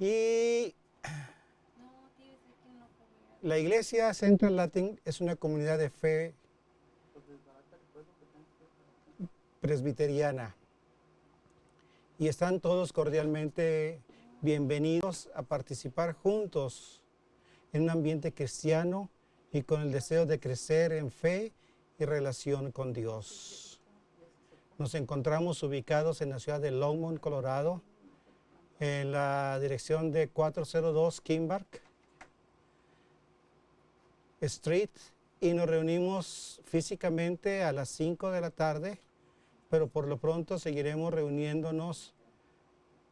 Y la Iglesia Central Latin es una comunidad de fe presbiteriana. Y están todos cordialmente bienvenidos a participar juntos en un ambiente cristiano y con el deseo de crecer en fe y relación con Dios. Nos encontramos ubicados en la ciudad de Longmont, Colorado, en la dirección de 402 Kimbark Street, y nos reunimos físicamente a las 5 de la tarde, pero por lo pronto seguiremos reuniéndonos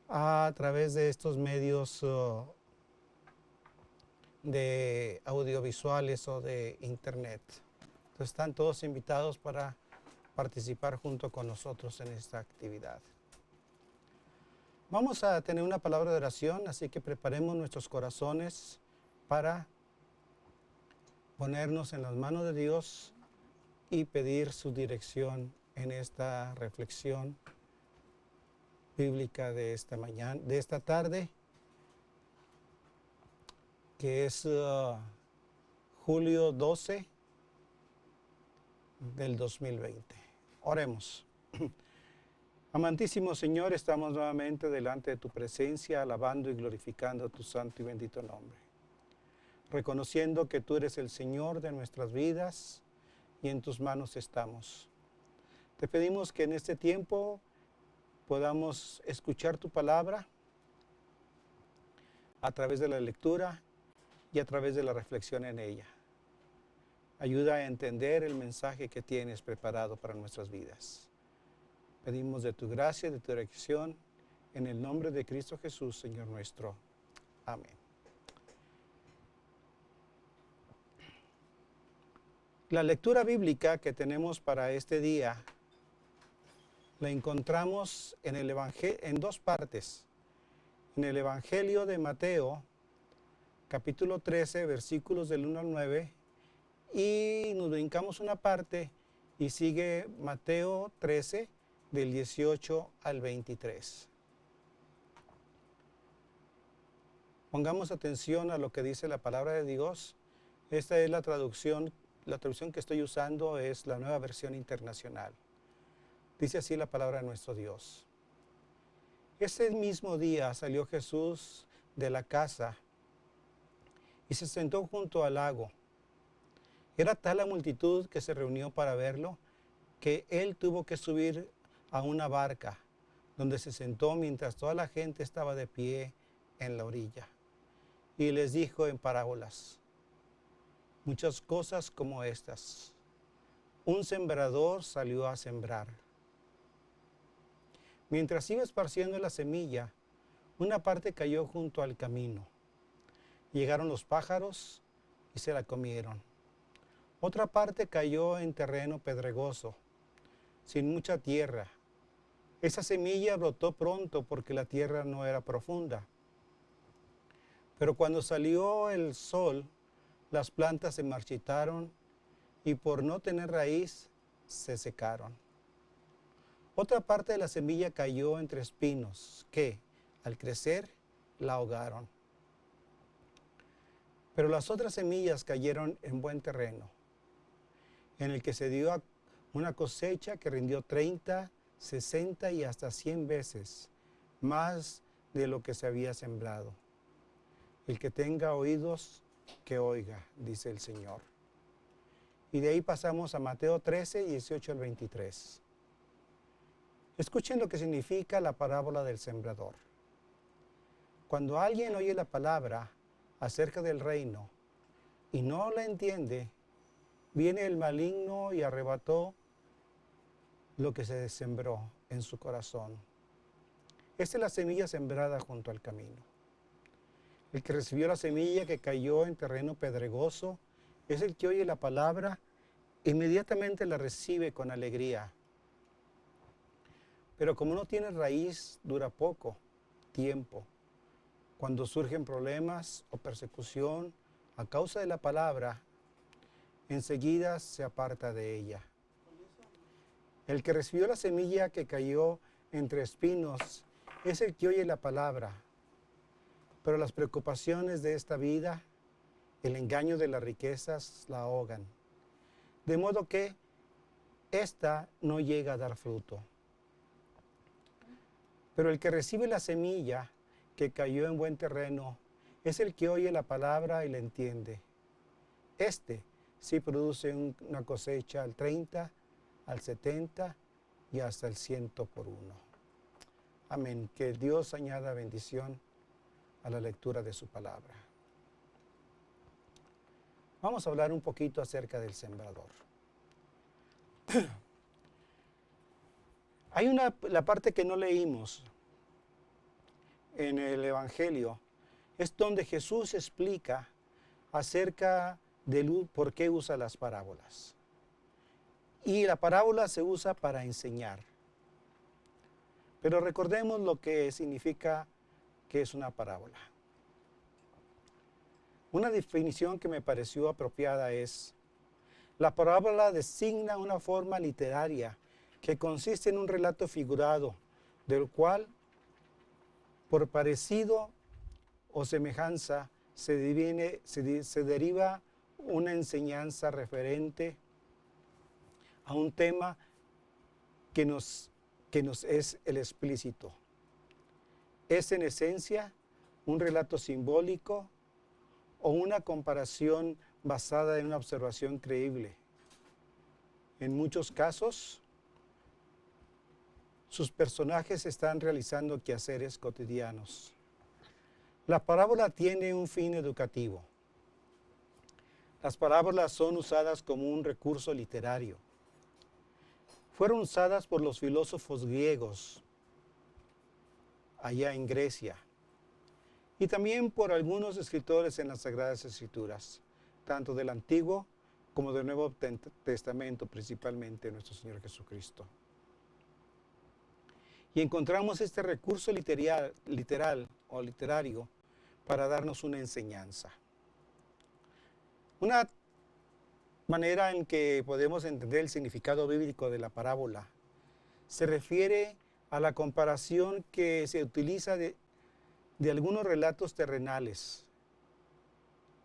a través de estos medios de audiovisuales o de internet. Entonces están todos invitados para participar junto con nosotros en esta actividad. Vamos a tener una palabra de oración, así que preparemos nuestros corazones para ponernos en las manos de Dios y pedir su dirección en esta reflexión bíblica de esta mañana, de esta tarde, que es julio 12 del 2020. Oremos. Amantísimo Señor, estamos nuevamente delante de tu presencia, alabando y glorificando tu santo y bendito nombre, reconociendo que tú eres el Señor de nuestras vidas y en tus manos estamos. Te pedimos que en este tiempo podamos escuchar tu palabra a través de la lectura y a través de la reflexión en ella. Ayuda a entender el mensaje que tienes preparado para nuestras vidas. Pedimos de tu gracia, de tu dirección, en el nombre de Cristo Jesús, Señor nuestro. Amén. La lectura bíblica que tenemos para este día la encontramos en el Evangelio en dos partes. En el Evangelio de Mateo, capítulo 13, versículos del 1 al 9, y nos brincamos una parte y sigue Mateo 13, del 18 al 23. Pongamos atención a lo que dice la palabra de Dios. Esta es la traducción que estoy usando es la Nueva Versión Internacional. Dice así la palabra de nuestro Dios. Ese mismo día salió Jesús de la casa y se sentó junto al lago. Era tal la multitud que se reunió para verlo, que él tuvo que subir a una barca, donde se sentó mientras toda la gente estaba de pie en la orilla. Y les dijo en parábolas muchas cosas como estas. Un sembrador salió a sembrar. Mientras iba esparciendo la semilla, una parte cayó junto al camino. Llegaron los pájaros y se la comieron. Otra parte cayó en terreno pedregoso, sin mucha tierra. Esa semilla brotó pronto porque la tierra no era profunda. Pero cuando salió el sol, las plantas se marchitaron y por no tener raíz, se secaron. Otra parte de la semilla cayó entre espinos que, al crecer, la ahogaron. Pero las otras semillas cayeron en buen terreno, en el que se dio una cosecha que rindió 30, 60 y hasta 100 veces más de lo que se había sembrado. El que tenga oídos, que oiga, dice el Señor. Y de ahí pasamos a Mateo 13, 18 al 23. Escuchen lo que significa la parábola del sembrador. Cuando alguien oye la palabra acerca del reino y no la entiende, viene el maligno y arrebató lo que se sembró en su corazón. Esta es la semilla sembrada junto al camino. El que recibió la semilla que cayó en terreno pedregoso es el que oye la palabra, inmediatamente la recibe con alegría. Pero como no tiene raíz, dura poco tiempo. Cuando surgen problemas o persecución a causa de la palabra, enseguida se aparta de ella. El que recibió la semilla que cayó entre espinos es el que oye la palabra pero las preocupaciones de esta vida, el engaño de las riquezas la ahogan, de modo que ésta no llega a dar fruto. Pero el que recibe la semilla que cayó en buen terreno es el que oye la palabra y la entiende. Este sí produce una cosecha al 30, al 70 y hasta el 100 por uno. Amén. Que Dios añada bendición a la lectura de su palabra. Vamos a hablar un poquito acerca del sembrador. Hay la parte que no leímos en el Evangelio, es donde Jesús explica acerca de por qué usa las parábolas. Y la parábola se usa para enseñar. Pero recordemos lo que significa que es una parábola. Una definición que me pareció apropiada es: la parábola designa una forma literaria que consiste en un relato figurado, del cual, por parecido o semejanza, se deriva una enseñanza referente a un tema que nos es el explícito. Es en esencia un relato simbólico o una comparación basada en una observación creíble. En muchos casos, sus personajes están realizando quehaceres cotidianos. La parábola tiene un fin educativo. Las parábolas son usadas como un recurso literario. Fueron usadas por los filósofos griegos allá en Grecia y también por algunos escritores en las Sagradas Escrituras, tanto del Antiguo como del Nuevo Testamento, principalmente nuestro Señor Jesucristo. Y encontramos este recurso literal o literario para darnos una enseñanza. Una manera en que podemos entender el significado bíblico de la parábola se refiere a la comparación que se utiliza de algunos relatos terrenales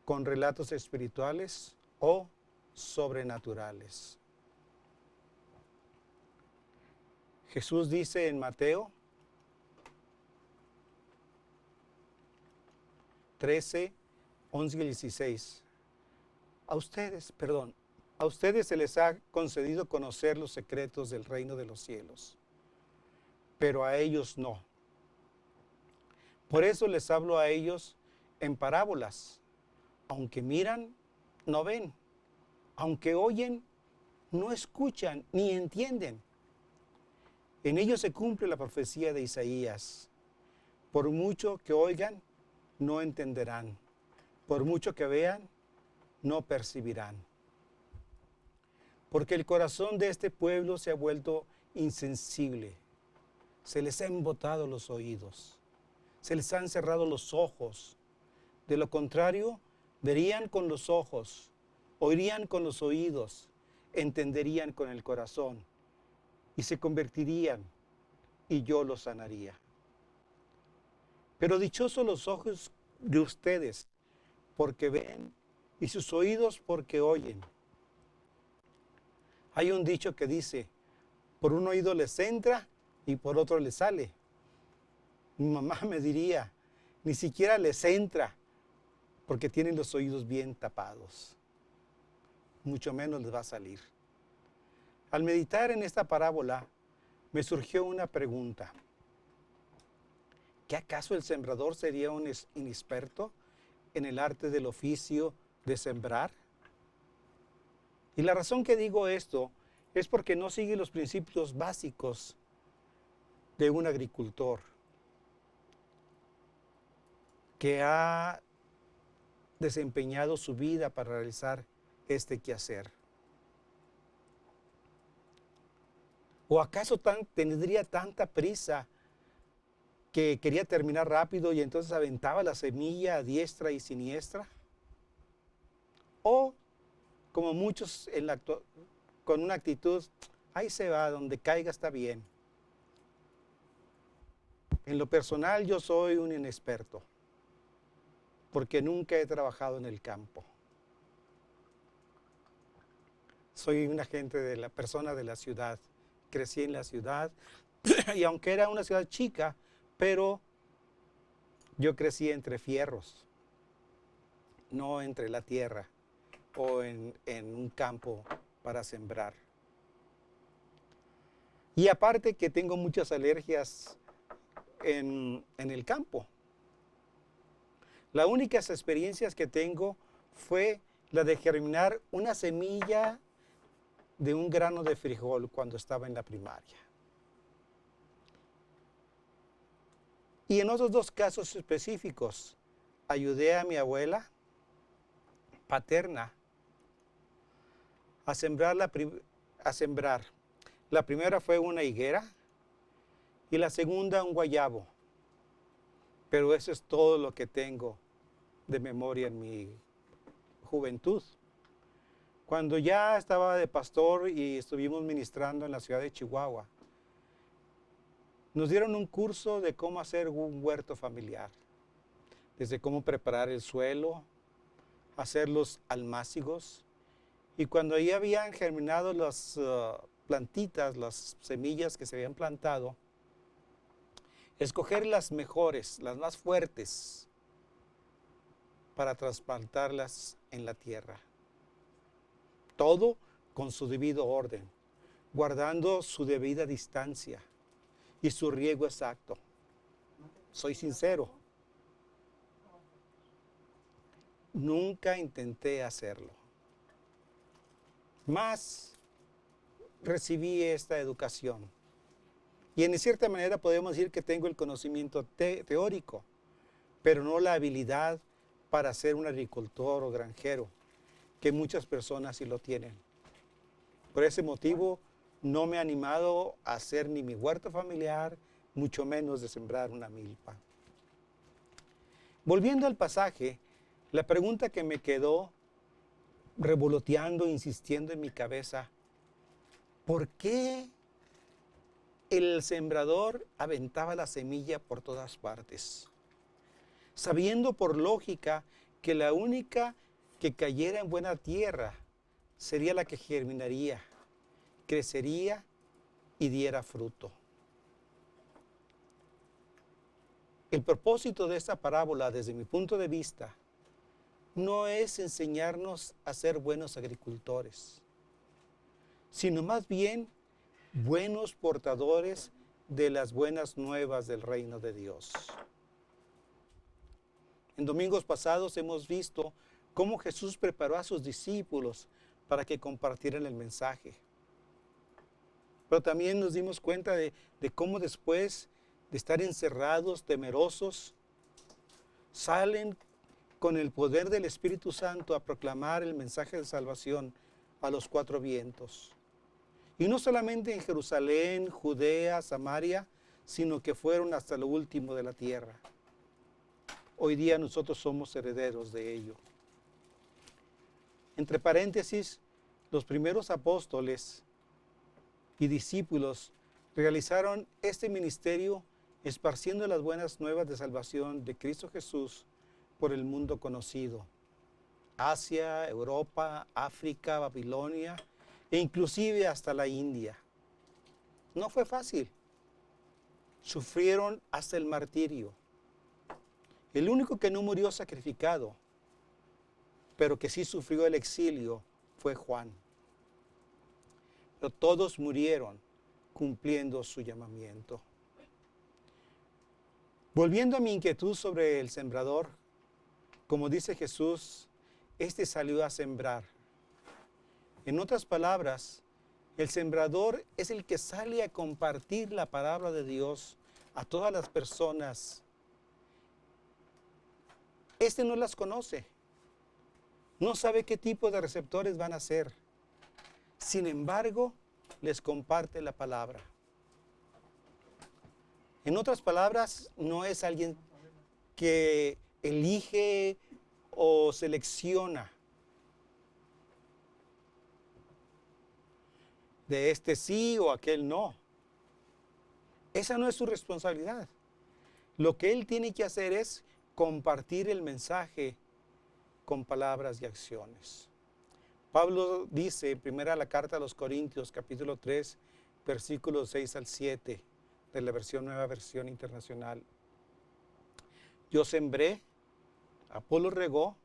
con relatos espirituales o sobrenaturales. Jesús dice en Mateo 13, 11 y 16, a ustedes se les ha concedido conocer los secretos del reino de los cielos, pero a ellos no. Por eso les hablo a ellos en parábolas. Aunque miran, no ven. Aunque oyen, no escuchan ni entienden. En ellos se cumple la profecía de Isaías. Por mucho que oigan, no entenderán. Por mucho que vean, no percibirán. Porque el corazón de este pueblo se ha vuelto insensible. Se les ha embotado los oídos. Se les han cerrado los ojos. De lo contrario, verían con los ojos, oirían con los oídos, entenderían con el corazón y se convertirían y yo los sanaría. Pero dichosos los ojos de ustedes porque ven y sus oídos porque oyen. Hay un dicho que dice, por un oído les entra y por otro les sale. Mi mamá me diría, ni siquiera les entra porque tienen los oídos bien tapados. Mucho menos les va a salir. Al meditar en esta parábola, me surgió una pregunta. ¿Qué acaso el sembrador sería un inexperto en el arte del oficio de sembrar? Y la razón que digo esto es porque no sigue los principios básicos de un agricultor que ha desempeñado su vida para realizar este quehacer. ¿O acaso tendría tanta prisa que quería terminar rápido y entonces aventaba la semilla a diestra y siniestra? ¿O como muchos con una actitud, ahí se va, donde caiga está bien? En lo personal yo soy un inexperto. porque nunca he trabajado en el campo. Soy una persona de la ciudad. Crecí en la ciudad y aunque era una ciudad chica, pero yo crecí entre fierros, no entre la tierra o en un campo para sembrar. Y aparte que tengo muchas alergias en el campo. Las únicas experiencias que tengo fue la de germinar una semilla de un grano de frijol cuando estaba en la primaria. Y en otros dos casos específicos, ayudé a mi abuela paterna a sembrar. La primera fue una higuera y la segunda un guayabo. Pero eso es todo lo que tengo de memoria en mi juventud. Cuando ya estaba de pastor y estuvimos ministrando en la ciudad de Chihuahua, nos dieron un curso de cómo hacer un huerto familiar. Desde cómo preparar el suelo, hacer los almácigos. Y cuando ya habían germinado las plantitas, las semillas que se habían plantado, escoger las mejores, las más fuertes, para trasplantarlas en la tierra. Todo con su debido orden, guardando su debida distancia y su riego exacto. Soy sincero, nunca intenté hacerlo. Mas recibí esta educación. Y en cierta manera podemos decir que tengo el conocimiento teórico, pero no la habilidad para ser un agricultor o granjero, que muchas personas sí lo tienen. Por ese motivo no me he animado a hacer ni mi huerto familiar, mucho menos de sembrar una milpa. Volviendo al pasaje, la pregunta que me quedó revoloteando, insistiendo en mi cabeza, ¿por qué el sembrador aventaba la semilla por todas partes? Sabiendo por lógica que la única que cayera en buena tierra sería la que germinaría, crecería y diera fruto. El propósito de esta parábola, desde mi punto de vista, no es enseñarnos a ser buenos agricultores, sino más bien buenos portadores de las buenas nuevas del reino de Dios. En domingos pasados hemos visto cómo Jesús preparó a sus discípulos para que compartieran el mensaje. Pero también nos dimos cuenta de cómo después de estar encerrados, temerosos, salen con el poder del Espíritu Santo a proclamar el mensaje de salvación a los cuatro vientos. Y no solamente en Jerusalén, Judea, Samaria, sino que fueron hasta lo último de la tierra. Hoy día nosotros somos herederos de ello. Entre paréntesis, los primeros apóstoles y discípulos realizaron este ministerio esparciendo las buenas nuevas de salvación de Cristo Jesús por el mundo conocido. Asia, Europa, África, Babilonia e inclusive hasta la India. No fue fácil. Sufrieron hasta el martirio. El único que no murió sacrificado, pero que sí sufrió el exilio, fue Juan. Pero todos murieron cumpliendo su llamamiento. Volviendo a mi inquietud sobre el sembrador, como dice Jesús, este salió a sembrar. En otras palabras, el sembrador es el que sale a compartir la palabra de Dios a todas las personas. Este no las conoce, no sabe qué tipo de receptores van a ser. Sin embargo, les comparte la palabra. En otras palabras, no es alguien que elige o selecciona. De este sí o aquel no. Esa no es su responsabilidad. Lo que él tiene que hacer es compartir el mensaje con palabras y acciones. Pablo dice en primera la carta a los Corintios, capítulo 3, versículos 6 al 7, de la nueva versión internacional. Yo sembré, Apolo regó,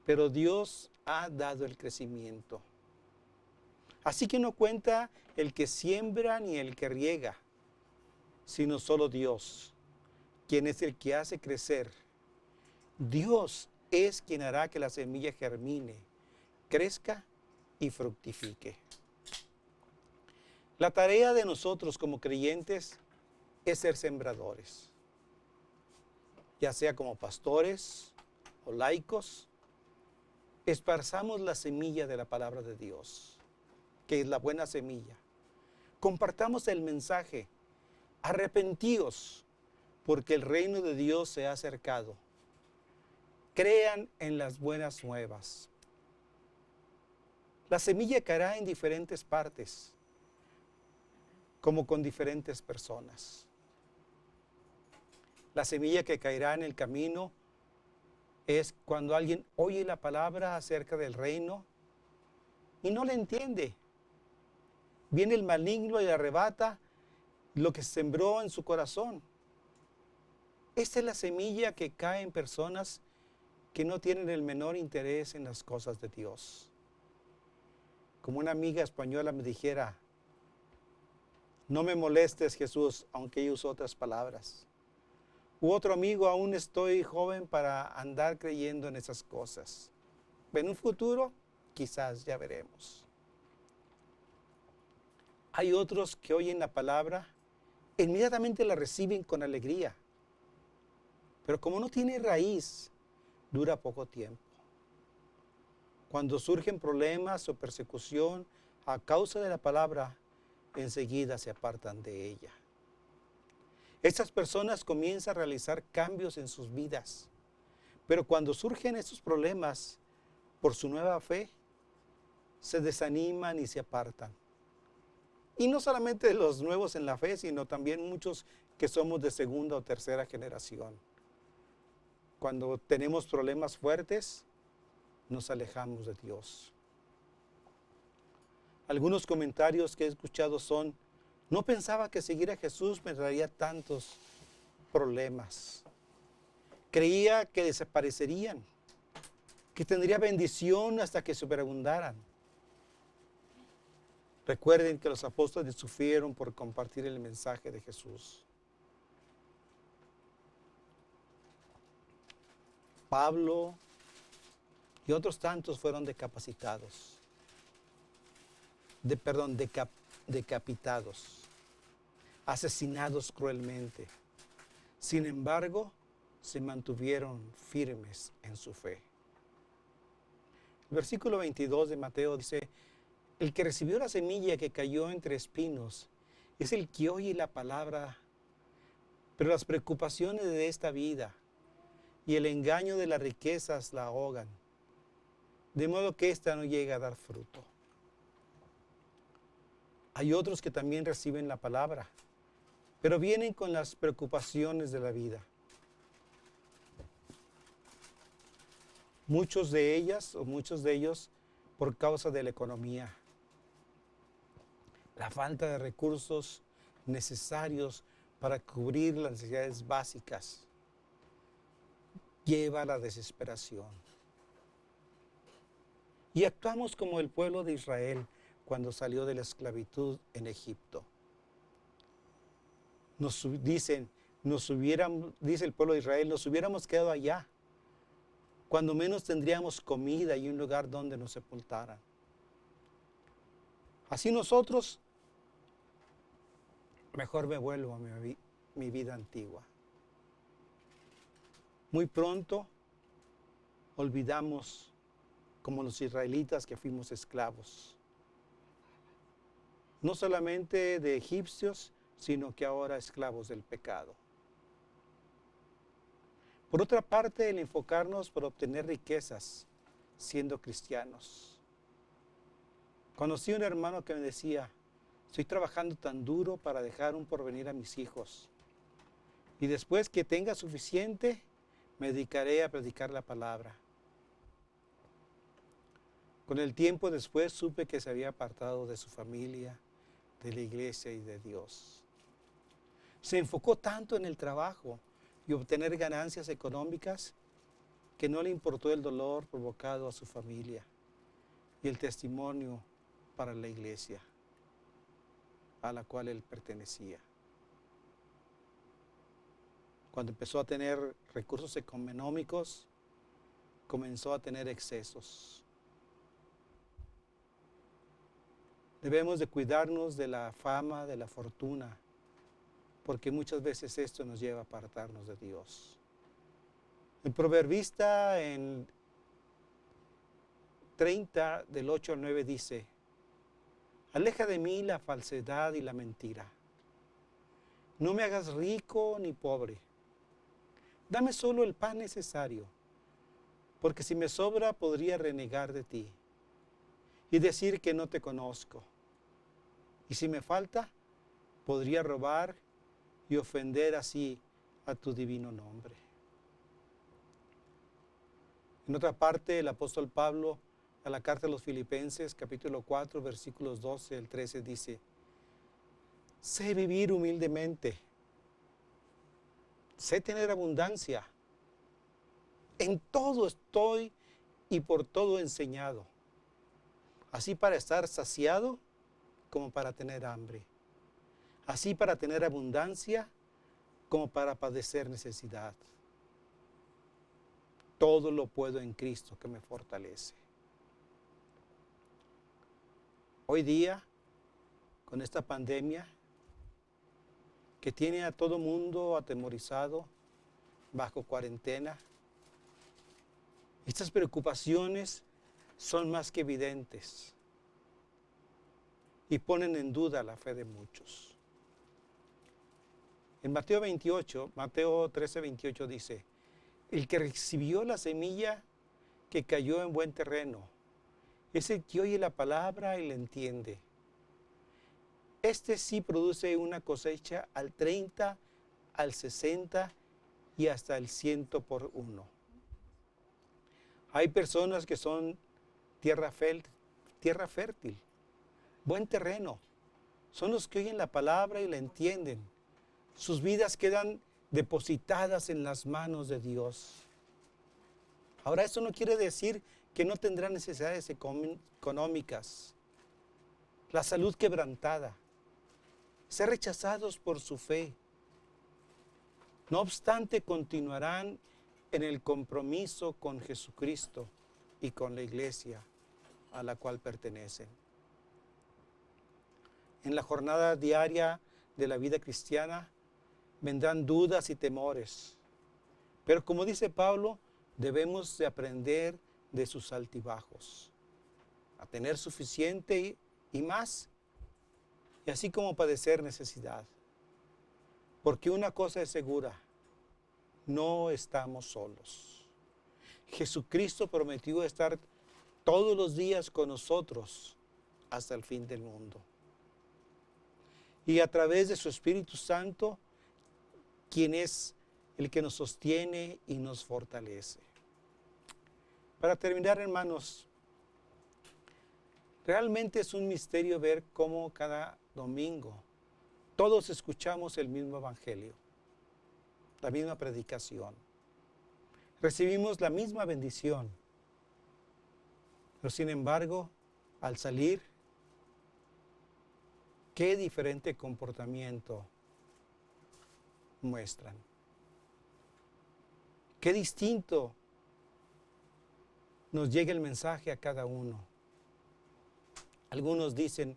pero Dios ha dado el crecimiento. Así que no cuenta el que siembra ni el que riega, sino solo Dios, quien es el que hace crecer. Dios es quien hará que la semilla germine, crezca y fructifique. La tarea de nosotros como creyentes es ser sembradores, ya sea como pastores o laicos. Esparzamos la semilla de la palabra de Dios, que es la buena semilla. Compartamos el mensaje. Arrepentíos, porque el reino de Dios se ha acercado. Crean en las buenas nuevas. La semilla caerá en diferentes partes, como con diferentes personas. La semilla que caerá en el camino es cuando alguien oye la palabra acerca del reino y no le entiende. Viene el maligno y arrebata lo que sembró en su corazón. Esta es la semilla que cae en personas que no tienen el menor interés en las cosas de Dios. Como una amiga española me dijera, no me molestes, Jesús, aunque ella usó otras palabras. U otro amigo, aún estoy joven para andar creyendo en esas cosas. En un futuro, quizás ya veremos. Hay otros que oyen la palabra, inmediatamente la reciben con alegría. Pero como no tiene raíz, dura poco tiempo. Cuando surgen problemas o persecución a causa de la palabra, enseguida se apartan de ella. Estas personas comienzan a realizar cambios en sus vidas, pero cuando surgen estos problemas por su nueva fe, se desaniman y se apartan. Y no solamente los nuevos en la fe, sino también muchos que somos de segunda o tercera generación. Cuando tenemos problemas fuertes, nos alejamos de Dios. Algunos comentarios que he escuchado son, no pensaba que seguir a Jesús me traería tantos problemas. Creía que desaparecerían, que tendría bendición hasta que superabundaran. Recuerden que los apóstoles sufrieron por compartir el mensaje de Jesús. Pablo y otros tantos fueron decapitados, asesinados cruelmente. Sin embargo, se mantuvieron firmes en su fe. El versículo 22 de Mateo dice, el que recibió la semilla que cayó entre espinos es el que oye la palabra, pero las preocupaciones de esta vida y el engaño de las riquezas la ahogan, de modo que ésta no llega a dar fruto. Hay otros que también reciben la palabra, pero vienen con las preocupaciones de la vida. Muchos de ellos por causa de la economía, la falta de recursos necesarios para cubrir las necesidades básicas, lleva a la desesperación. Y actuamos como el pueblo de Israel cuando salió de la esclavitud en Egipto. Dice el pueblo de Israel, nos hubiéramos quedado allá, cuando menos tendríamos comida y un lugar donde nos sepultaran. Así nosotros, mejor me vuelvo a mi vida antigua. Muy pronto olvidamos, como los israelitas, que fuimos esclavos. No solamente de egipcios, sino que ahora esclavos del pecado. Por otra parte, el enfocarnos por obtener riquezas siendo cristianos. Conocí a un hermano que me decía, estoy trabajando tan duro para dejar un porvenir a mis hijos. Y después que tenga suficiente, me dedicaré a predicar la palabra. Con el tiempo después supe que se había apartado de su familia, de la iglesia y de Dios. Se enfocó tanto en el trabajo y obtener ganancias económicas que no le importó el dolor provocado a su familia y el testimonio para la iglesia a la cual él pertenecía. Cuando empezó a tener recursos económicos, comenzó a tener excesos. Debemos de cuidarnos de la fama, de la fortuna, porque muchas veces esto nos lleva a apartarnos de Dios. El proverbista en 30, del 8 al 9 dice: aleja de mí la falsedad y la mentira. No me hagas rico ni pobre. Dame solo el pan necesario, porque si me sobra podría renegar de ti y decir que no te conozco. Y si me falta, podría robar y ofender así a tu divino nombre. En otra parte, el apóstol Pablo, a la carta a los Filipenses, capítulo 4, versículos 12 al 13, dice: sé vivir humildemente, sé tener abundancia, en todo estoy y por todo enseñado, así para estar saciado como para tener hambre, así para tener abundancia como para padecer necesidad. Todo lo puedo en Cristo que me fortalece. Hoy día, con esta pandemia que tiene a todo mundo atemorizado, bajo cuarentena, estas preocupaciones son más que evidentes y ponen en duda la fe de muchos. En Mateo 13, 28 dice: el que recibió la semilla que cayó en buen terreno es el que oye la palabra y la entiende. Este sí produce una cosecha al 30, al 60 y hasta el 100 por uno. Hay personas que son tierra fértil, buen terreno. Son los que oyen la palabra y la entienden. Sus vidas quedan depositadas en las manos de Dios. Ahora, eso no quiere decir que no tendrán necesidades económicas, la salud quebrantada, ser rechazados por su fe. No obstante, continuarán en el compromiso con Jesucristo y con la iglesia a la cual pertenecen. En la jornada diaria de la vida cristiana vendrán dudas y temores, pero como dice Pablo, debemos de aprender de sus altibajos, a tener suficiente y más, y así como padecer necesidad. Porque una cosa es segura: no estamos solos. Jesucristo prometió estar todos los días con nosotros hasta el fin del mundo. Y a través de su Espíritu Santo, quien es el que nos sostiene y nos fortalece. Para terminar, hermanos, realmente es un misterio ver cómo cada domingo todos escuchamos el mismo evangelio, la misma predicación. Recibimos la misma bendición. Pero sin embargo, al salir, qué diferente comportamiento muestran. Qué distinto nos llega el mensaje a cada uno. Algunos dicen: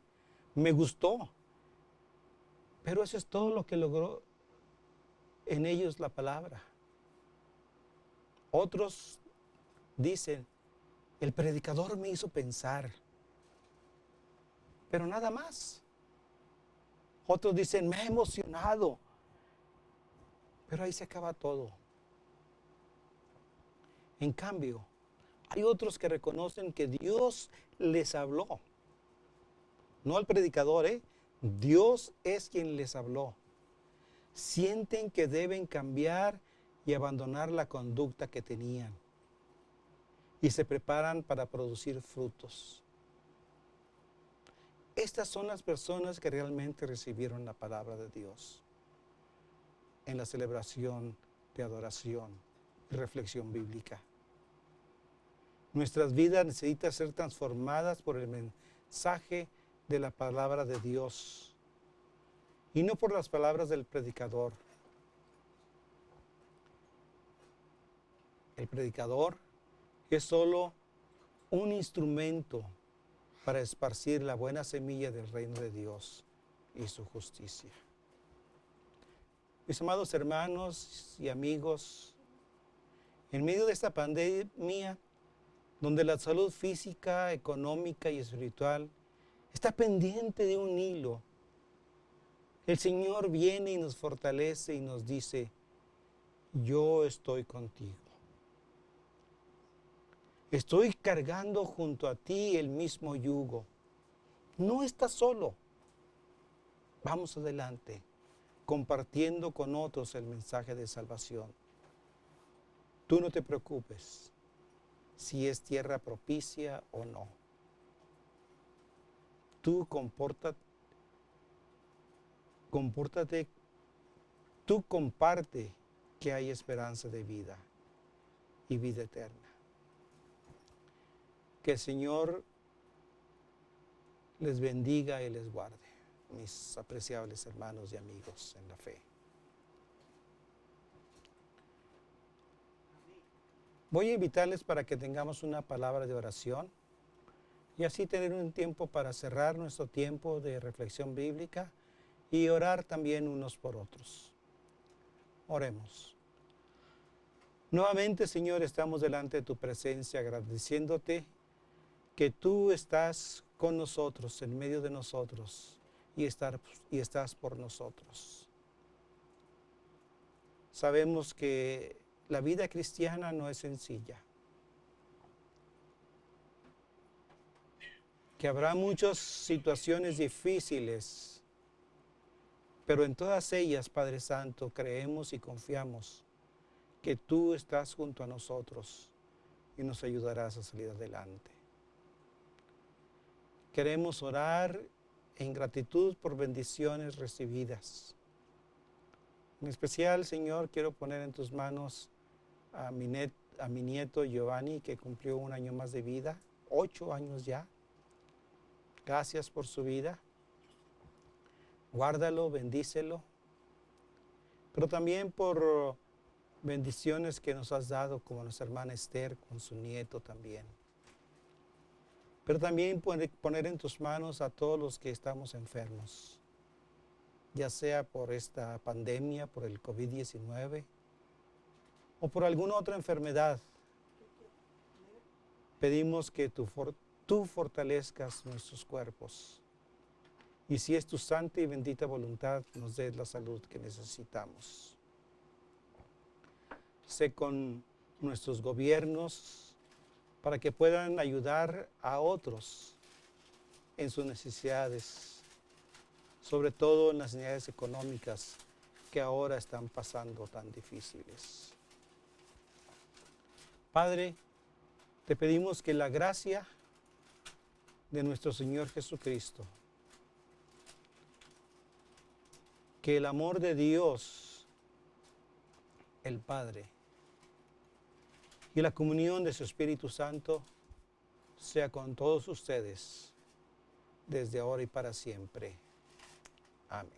me gustó, pero eso es todo lo que logró en ellos la palabra. Otros dicen: el predicador me hizo pensar, pero nada más. Otros dicen: me ha emocionado, pero ahí se acaba todo. En cambio, hay otros que reconocen que Dios les habló. No al predicador, Dios es quien les habló. Sienten que deben cambiar y abandonar la conducta que tenían y se preparan para producir frutos. Estas son las personas que realmente recibieron la palabra de Dios en la celebración de adoración y reflexión bíblica. Nuestras vidas necesitan ser transformadas por el mensaje de la palabra de Dios y no por las palabras del predicador. El predicador es solo un instrumento para esparcir la buena semilla del reino de Dios y su justicia. Mis amados hermanos y amigos, en medio de esta pandemia, donde la salud física, económica y espiritual está pendiente de un hilo, el Señor viene y nos fortalece y nos dice: yo estoy contigo. Estoy cargando junto a ti el mismo yugo. No estás solo. Vamos adelante, compartiendo con otros el mensaje de salvación. Tú no te preocupes si es tierra propicia o no. Tú compórtate, tú comparte que hay esperanza de vida y vida eterna. Que el Señor les bendiga y les guarde, mis apreciables hermanos y amigos en la fe. Voy a invitarles para que tengamos una palabra de oración y así tener un tiempo para cerrar nuestro tiempo de reflexión bíblica y orar también unos por otros. Oremos. Nuevamente, Señor, estamos delante de tu presencia agradeciéndote que tú estás con nosotros, en medio de nosotros, y estás por nosotros. Sabemos que la vida cristiana no es sencilla, que habrá muchas situaciones difíciles, pero en todas ellas, Padre Santo, creemos y confiamos que tú estás junto a nosotros y nos ayudarás a salir adelante. Queremos orar en gratitud por bendiciones recibidas. En especial, Señor, quiero poner en tus manos a mi nieto Giovanni, que cumplió 1 año más de vida, 8 años ya. Gracias por su vida. Guárdalo, bendícelo. Pero también por bendiciones que nos has dado, como nuestra hermana Esther con su nieto también. Pero también poner en tus manos a todos los que estamos enfermos, ya sea por esta pandemia, por el COVID-19 o por alguna otra enfermedad. Pedimos que tú fortalezcas nuestros cuerpos y si es tu santa y bendita voluntad, nos des la salud que necesitamos. Sé con nuestros gobiernos para que puedan ayudar a otros en sus necesidades, sobre todo en las necesidades económicas que ahora están pasando tan difíciles. Padre, te pedimos que la gracia de nuestro Señor Jesucristo, que el amor de Dios, el Padre, y la comunión de su Espíritu Santo sea con todos ustedes, desde ahora y para siempre. Amén.